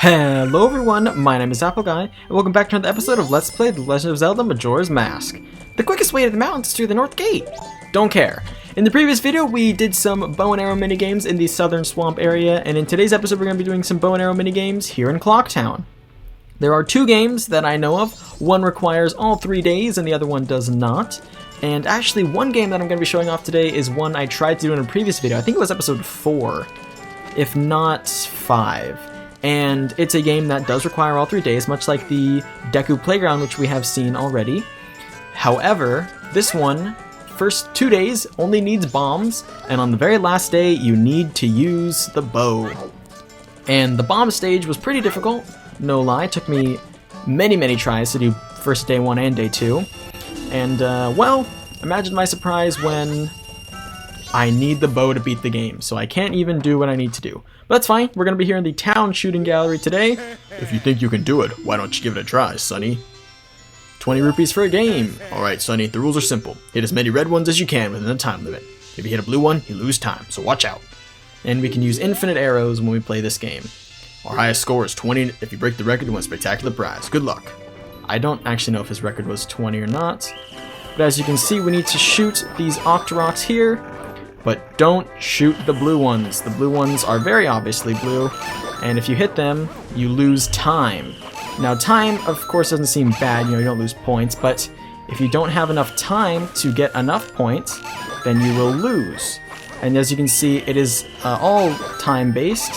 Hello everyone, my name is Apple Guy, and welcome back to another episode of Let's Play The Legend of Zelda Majora's Mask. The quickest way to the mountains is through the North Gate. Don't care. In the previous video, we did some bow and arrow minigames in the southern swamp area, and in today's episode we're going to be doing some bow and arrow minigames here in Clocktown. There are two games that I know of. One requires all 3 days and the other one does not. And actually one game that I'm going to be showing off today is one I tried to do in a previous video. I think it was episode 4, if not 5. And it's a game that does require all 3 days, much like the Deku Playground, which we have seen already. However, this one, first 2 days, only needs bombs, and on the very last day, you need to use the bow. And the bomb stage was pretty difficult, no lie. It took me many tries to do first day 1 and day 2. And, well, imagine my surprise when I need the bow to beat the game, so I can't even do what I need to do. But that's fine, we're going to be here in the town shooting gallery today. If you think you can do it, why don't you give it a try, Sonny? 20 rupees for a game. Alright, Sonny, the rules are simple. Hit as many red ones as you can within the time limit. If you hit a blue one, you lose time, so watch out. And we can use infinite arrows when we play this game. Our highest score is 20. If you break the record, you win a spectacular prize. Good luck. I don't actually know if his record was 20 or not. But as you can see, we need to shoot these Octoroks here. But don't shoot the blue ones. The blue ones are very obviously blue, and if you hit them, you lose time. Now time, of course, doesn't seem bad, you don't lose points, but if you don't have enough time to get enough points, then you will lose. And as you can see, it is all time-based,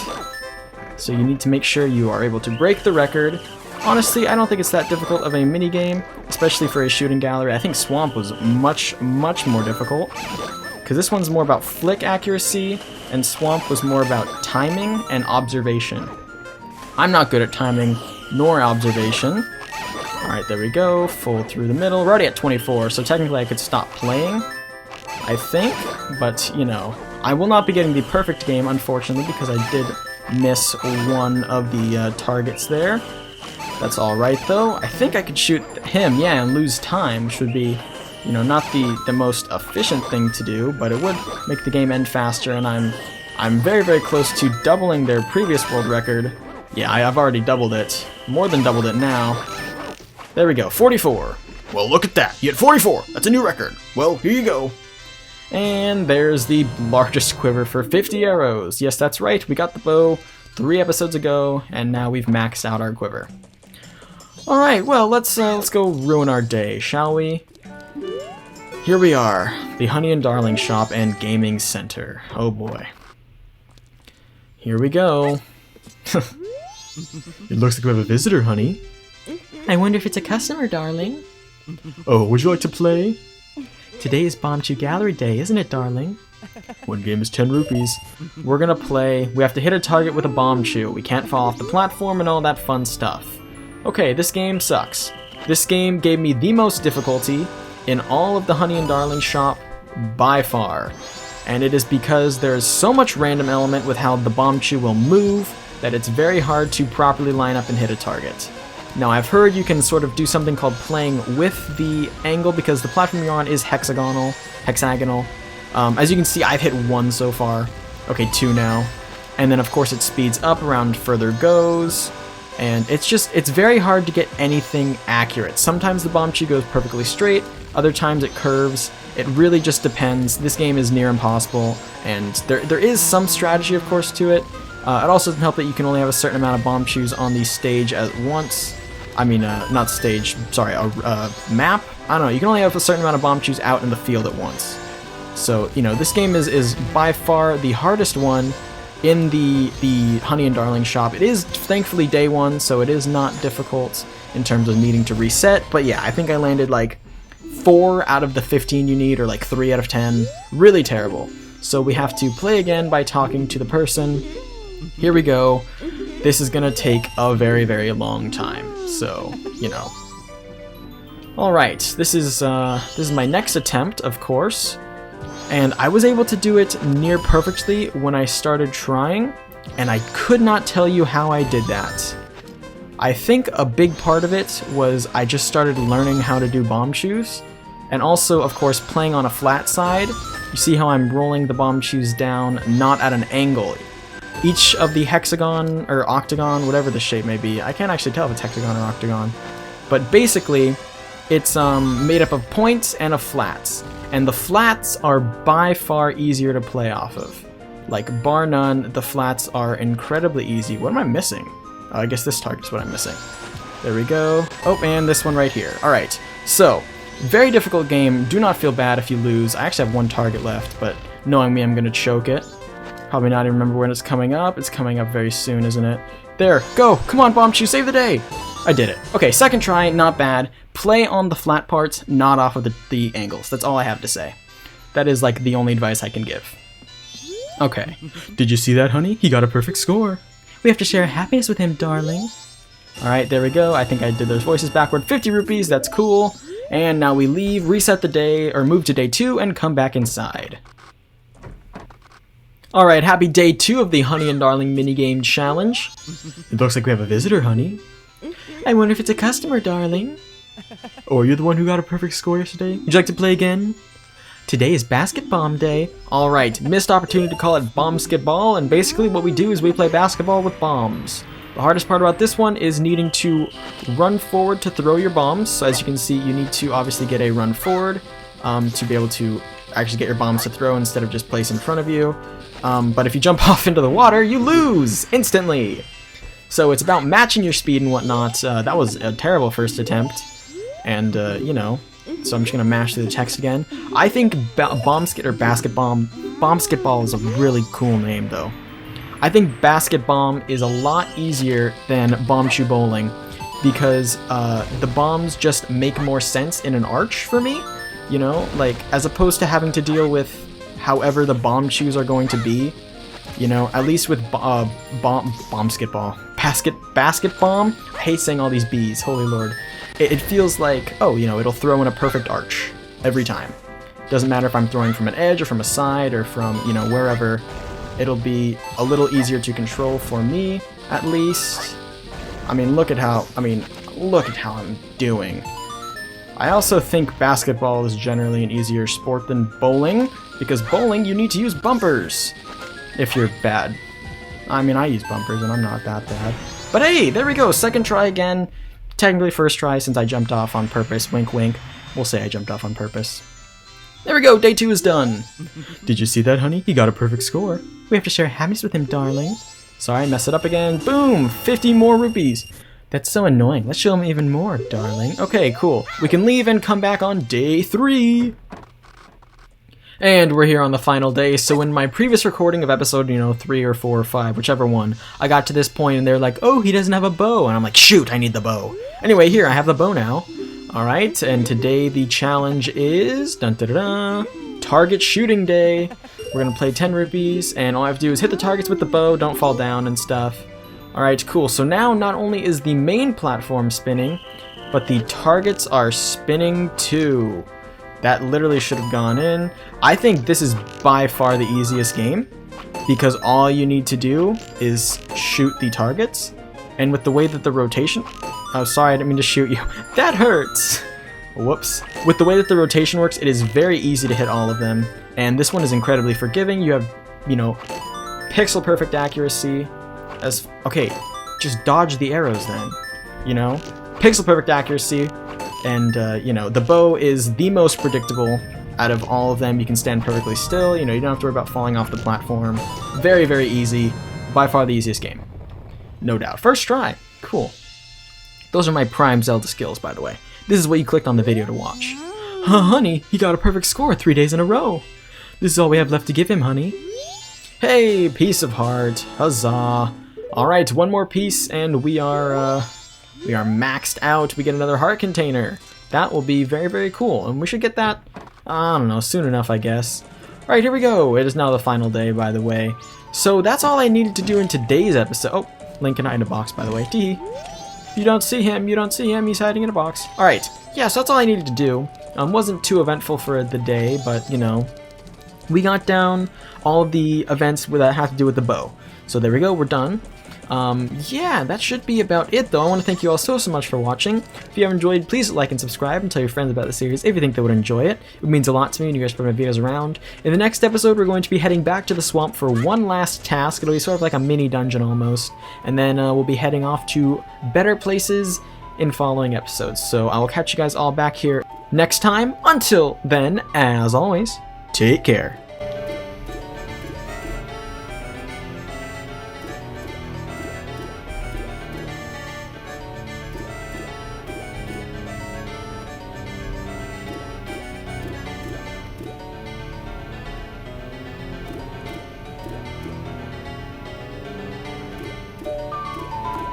so you need to make sure you are able to break the record. Honestly, I don't think it's that difficult of a minigame, especially for a shooting gallery. I think Swamp was much more difficult. Because this one's more about flick accuracy, and Swamp was more about timing and observation. I'm not good at timing nor observation. Alright, there we go, full through the middle. We're already at 24, so technically I could stop playing, I think. But, you know, I will not be getting the perfect game, unfortunately, because I did miss one of the targets there. That's alright, though. I think I could shoot him, yeah, and lose time, which would be, you know, not the most efficient thing to do, but it would make the game end faster, and I'm very close to doubling their previous world record. Yeah, I've already doubled it. More than doubled it now. There we go, 44. Well, look at that. You hit 44. That's a new record. Well, here you go. And there's the largest quiver for 50 arrows. Yes, that's right. We got the bow 3 episodes ago, and now we've maxed out our quiver. All right, well, let's go ruin our day, shall we? Here we are, the Honey and Darling Shop and Gaming Center. Oh boy. Here we go. It looks like we have a visitor, honey. I wonder if it's a customer, darling. Oh, would you like to play? Today is Bombshell Gallery Day, isn't it, darling? One game is 10 rupees. We're gonna play. We have to hit a target with a bombshell. We can't fall off the platform and all that fun stuff. Okay, this game sucks. This game gave me the most difficulty in all of the Honey and Darling Shop by far. And it is because there is so much random element with how the bombshell will move that it's very hard to properly line up and hit a target. Now I've heard you can sort of do something called playing with the angle because the platform you're on is hexagonal. As you can see, I've hit 1 so far. Okay, 2 now. And then of course it speeds up around further goes. And it's very hard to get anything accurate. Sometimes the bombshell goes perfectly straight, other times it curves. It really just depends. This game is near impossible, and there is some strategy, of course, to it. It also doesn't help that you can only have a certain amount of bombshells on the stage at once. I mean, not stage, sorry, a map? I don't know, you can only have a certain amount of bombshells out in the field at once. So, you know, this game is by far the hardest one in the Honey and Darling Shop. It is thankfully day 1, so it is not difficult in terms of needing to reset, but yeah, I think I landed like 4 out of the 15 you need, or like 3 out of 10. Really terrible. So we have to play again by talking to the person. Here we go. This is gonna take a very long time, so, you know. Alright, this is my next attempt, of course. And I was able to do it near perfectly when I started trying, and I could not tell you how I did that. I think a big part of it was I just started learning how to do bombshells, and also, of course, playing on a flat side. You see how I'm rolling the bombshells down, not at an angle. Each of the hexagon or octagon, whatever the shape may be, I can't actually tell if it's hexagon or octagon, but basically it's made up of points and of flats, and the flats are by far easier to play off of. Like, bar none, the flats are incredibly easy. What am I missing? I guess this target's what I'm missing. There we go. Oh, and this one right here. Alright, so, very difficult game. Do not feel bad if you lose. I actually have one target left, but knowing me, I'm going to choke it. Probably not even remember when it's coming up. It's coming up very soon, isn't it? There, go! Come on, Bombshell, save the day! I did it. Okay, second try, not bad. Play on the flat parts, not off of the angles. That's all I have to say. That is, like, the only advice I can give. Okay. Did you see that, honey? He got a perfect score. We have to share happiness with him, darling. Alright, there we go. I think I did those voices backward. 50 rupees, that's cool. And now we leave, reset the day, or move to day 2, and come back inside. Alright, happy day 2 of the Honey and Darling minigame challenge. It looks like we have a visitor, honey. I wonder if it's a customer, darling. Oh, you're the one who got a perfect score yesterday? Would you like to play again? Today is Basket Bomb Day. Alright, missed opportunity to call it Bombsketball, and basically what we do is we play basketball with bombs. The hardest part about this one is needing to run forward to throw your bombs. So as you can see, you need to obviously get a run forward to be able to actually get your bombs to throw instead of just place in front of you. But if you jump off into the water, you lose instantly. So it's about matching your speed and whatnot. That was a terrible first attempt. And, you know, so I'm just going to mash through the text again. I think Bombsketball is a really cool name, though. I think Basket Bomb is a lot easier than Bombshell Bowling because the bombs just make more sense in an arch for me. You know, like, as opposed to having to deal with however the bomb shoes are going to be. You know, at least with Bombsketball. Basket Bomb? I hate saying all these B's, holy lord. It feels like, oh, you know, it'll throw in a perfect arch every time. Doesn't matter if I'm throwing from an edge or from a side or from, you know, wherever. It'll be a little easier to control for me, at least. I mean, look at how I'm doing. I also think basketball is generally an easier sport than bowling, because bowling, you need to use bumpers if you're bad. I mean, I use bumpers and I'm not that bad. But hey, there we go, second try again. Technically first try since I jumped off on purpose, wink wink. We'll say I jumped off on purpose. There we go, day 2 is done. Did you see that, honey? He got a perfect score. We have to share happiness with him, darling. Sorry, I messed it up again. Boom! 50 more rupees. That's so annoying. Let's show him even more, darling. Okay, cool. We can leave and come back on day 3. And we're here on the final day. So in my previous recording of episode, 3 or 4 or 5, whichever one, I got to this point and they're like, oh, he doesn't have a bow. And I'm like, shoot, I need the bow. Anyway, here, I have the bow now. Alright, and today the challenge is target shooting day. We're gonna play 10 rupees, and all I have to do is hit the targets with the bow, don't fall down and stuff. Alright, cool. So now not only is the main platform spinning, but the targets are spinning too. That literally should have gone in. I think this is by far the easiest game, because all you need to do is shoot the targets, and with the way that the rotation... Oh, sorry, I didn't mean to shoot you. That hurts! Whoops. With the way that the rotation works, it is very easy to hit all of them. And this one is incredibly forgiving. You have, pixel perfect accuracy. Okay, just dodge the arrows then. Pixel perfect accuracy. And, the bow is the most predictable out of all of them. You can stand perfectly still. You don't have to worry about falling off the platform. Very, very easy. By far the easiest game. No doubt. First try. Cool. Those are my prime Zelda skills, by the way. This is what you clicked on the video to watch. Huh, honey, he got a perfect score 3 days in a row. This is all we have left to give him, honey. Hey, piece of heart. Huzzah. Alright, one more piece and we are maxed out. We get another heart container. That will be very, very cool. And we should get that, I don't know, soon enough, I guess. Alright, here we go. It is now the final day, by the way. So that's all I needed to do in today's episode. Oh, link in a box, by the way. Tee. You don't see him, he's hiding in a box. Alright, yeah, so that's all I needed to do. Wasn't too eventful for the day, but, we got down all of the events that have to do with the bow. So there we go, we're done. Yeah, that should be about it though. I want to thank you all so much for watching. If you have enjoyed, please like and subscribe and tell your friends about the series if you think they would enjoy it. It means a lot to me and you guys put my videos around. In the next episode, we're going to be heading back to the swamp for one last task. It'll be sort of like a mini dungeon almost. And then we'll be heading off to better places in following episodes. So I will catch you guys all back here next time. Until then, as always, take care.